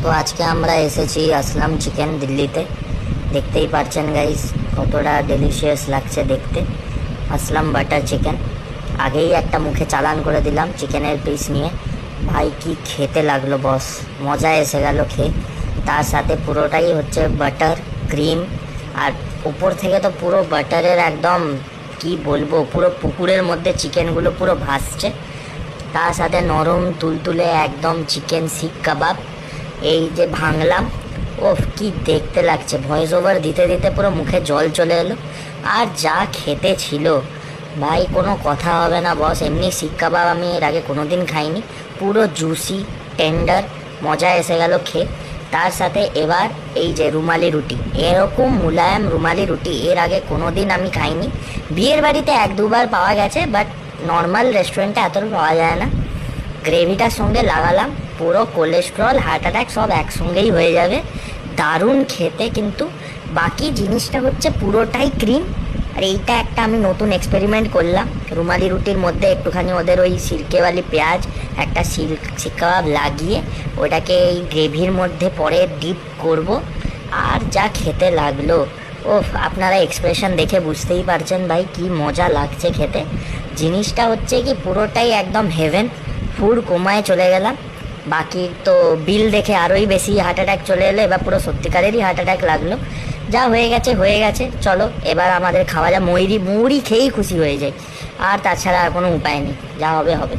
তো আজকে আমরা এসেছি আসলাম চিকেন দিল্লিতে। দেখতেই পাচ্ছেন গাইস কতটা ডেলিশিয়াস লাগছে দেখতে। আসলাম বাটার চিকেন আগেই একটা মুখে চালান করে দিলাম চিকেনের পিস নিয়ে। ভাই কি খেতে লাগলো বস, মজা এসে গেল খেয়ে। তার সাথে পুরোটাই হচ্ছে বাটার ক্রিম, আর উপর থেকে তো পুরো বাটারের একদম কি বলবো, পুরো পুকুরের মধ্যে চিকেনগুলো পুরো ভাসছে। তার সাথে নরম তুলতুলে একদম চিকেন শিক কাবাব এই যে ভাঙলাম। ওফ কি দেখতে লাগছে, ভয়েস ওভার দিতে দিতে পুরো মুখে জল চলে এলো। আর যা খেতে ছিল ভাই, কোনো কথা হবে না বস। এমনি শিক কাবাব আমি এর আগে কোনো দিন খাইনি, পুরো জুসি টেন্ডার, মজা এসে গেল খেয়ে। তার সাথে এবার এই যে রুমালি রুটি, এরকম মুলায়ম রুমালি রুটি এর আগে কোনো দিন আমি খাইনি। বিয়ের বাড়িতে এক দুবার পাওয়া গেছে, বাট নর্মাল রেস্টুরেন্টে এতটা পাওয়া যায় না। গ্রেভিটার সঙ্গে লাগালাম, পুরো কোলেস্ট্রল হার্ট অ্যাটাক সব একসঙ্গেই হয়ে যাবে। দারুণ খেতে, কিন্তু বাকি জিনিসটা হচ্ছে পুরোটাই ক্রিম। আর এইটা একটা আমি নতুন এক্সপেরিমেন্ট করলাম, রুমালি রুটির মধ্যে একটুখানি ওদের ওই সিরকেওয়ালি পেঁয়াজ একটা শিক কাবাব লাগিয়ে ওটাকে এই গ্রেভির মধ্যে পরে ডিপ করব। আর যা খেতে লাগলো, ও আপনারা এক্সপ্রেশন দেখে বুঝতেই পারছেন ভাই কি মজা লাগছে খেতে। জিনিসটা হচ্ছে কি পুরোটাই একদম হেভেন। ফুড কোমায় চলে গেলাম। বাকি তো বিল দেখে আরোই বেশি হার্ট অ্যাটাক চলে এলো, এবার পুরো সত্যিকারেরই হার্ট অ্যাটাক লাগলো। যা হয়ে গেছে হয়ে গেছে, চলো এবার আমাদের খাওয়া যা। মুড়ি খেয়েই খুশি হয়ে যায়, আর তাছাড়া আর কোনো উপায় নেই, যা হবে হবে।